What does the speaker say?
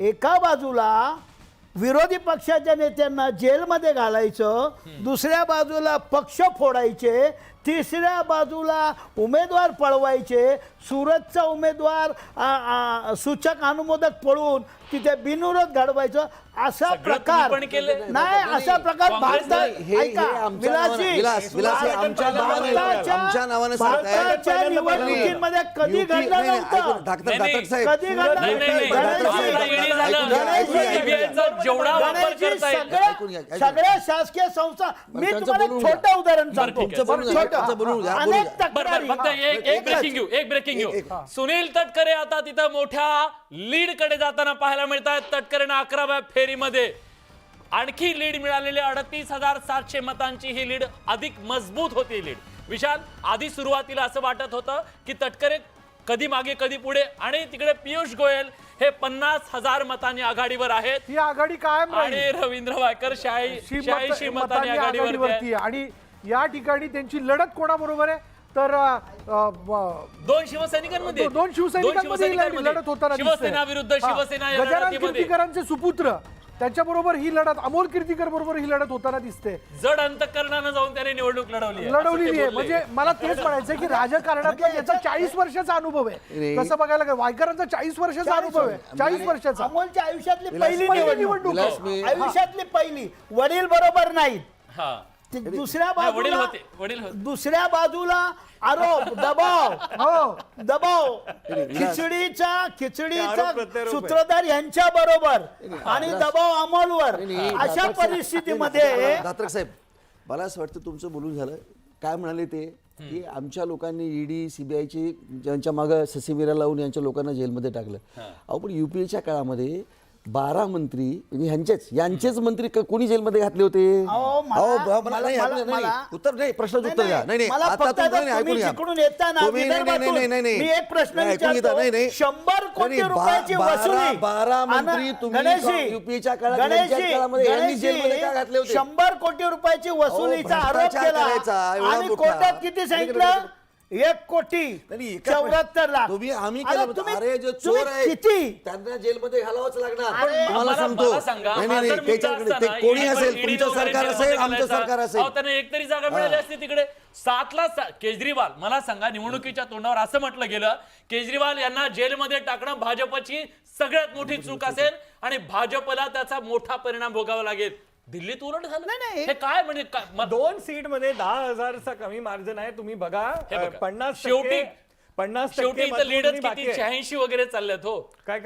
एका बाजूला विरोधी पक्षाच्या नेत्यांना जेलमध्ये घालायचं, दुसऱ्या बाजूला पक्ष फोडायचे, तिसऱ्या बाजूला उमेदवार पळवायचे, सुरतचा उमेदवार सूचक अनुमोदक पळून तिथे बिनविरोध घडवायचं, असा प्रकार नाही. असा प्रकार भारताच्या निवडणुकीमध्ये कधी घडलं नव्हतं. कधी सगळ्या शासकीय संस्था, मी तुम्हाला छोटं उदाहरण सांगतो. एक ब्रेकिंग घेऊ. सुनील तटकरे आता तिथं मोठ्या लीड कडे जाताना पाहायला मिळत आहेत. तटकरेंना 11व्या फेरीमध्ये आणखी लीड मिळालेली 38,700 मतांची ही लीड अधिक मजबूत होती लीड. विशाल, आधी सुरुवातीला असं वाटत होतं की तटकरे कधी मागे कधी पुढे, आणि तिकडे पियुष गोयल हे 50,000 मतांनी आघाडीवर आहेत. ही आघाडी कायम आणि रवींद्र वायकर 86 मतांनी आघाडीवरती. आणि या ठिकाणी त्यांची लढत कोणाबरोबर आहे तर दोन शिवसैनिकांमध्ये लढत होताना शिवसेना विरुद्ध शिवसेना या गजानन लढतीमध्ये. कीर्तीकरांचे सुपुत्र त्यांच्याबरोबर ही लढत, अमोल कीर्तीकर बरोबर ही लढत होताना दिसते. जड अंतःकरणानं जाऊन त्याने निवडणूक लढवलेली आहे. म्हणजे मला तेच म्हणायचं की राजकारणातला याचा 40 वर्षाचा अनुभव आहे. कसं बघायला गेलं वायकरांचा 40 वर्षाचा अनुभव आहे. 40 वर्षाचा. अमोलच्या आयुष्यातली पहिली निवडणूक, आयुष्यातली पहिली. वडील बरोबर नाहीत. दुसऱ्या बाजूला आरोप, दबाव खिचडीचा सूत्रधार यांच्या बरोबर आणि दबाव अमोलवर. अशा परिस्थितीमध्ये दात्रक साहेब, मला असं वाटतं तुमचं बोलून झालं. काय म्हणाले ते की आमच्या लोकांनी ईडी सीबीआयची ज्यांच्या मागे ससेमिरा लावून यांच्या लोकांना जेलमध्ये टाकलं. अहो पण युपीएच्या काळामध्ये 12 मंत्री यांचेच मंत्री कोणी जेलमध्ये घातले होते? उत्तर नाही, प्रश्नाचं उत्तर घ्या. नाही तिकडून येताना मी एक प्रश्न विचारतो. 100 कोटी रुपयाची वसुली 12 मंत्री तुम्ही युपीएच्या काळामध्ये जेलमध्ये का घातले होते? 100 कोटी रुपयाची वसुलीचा आरोप केला आणि कोर्टात किती सांगितलं? 1 कोटी 74 लाख. आम्ही केलं. अरे जो चोर आहे त्यांना जेलमध्ये घालावंच लागणार. तुम्हाला सांगतो, ते कोणी असेल, तुमचं सरकार असेल, आमचं सरकार असेल, त्यांना एकतरी जागा मिळाली असते तिकडे. 7ला केजरीवाल, मला सांगा, निवडणुकीच्या तोंडावर असं म्हटलं गेलं केजरीवाल यांना जेलमध्ये टाकणं भाजपची सगळ्यात मोठी चूक असेल आणि भाजपला त्याचा मोठा परिणाम भोगावा लागेल. दिल्लीत उलट झालं. हे काय म्हणजे 2 सीट मध्ये 10,000चा कमी मार्जिन आहे. तुम्ही बघा 50% शेवटी लीडच किती 86 वगैरे चालल्यात. हो काय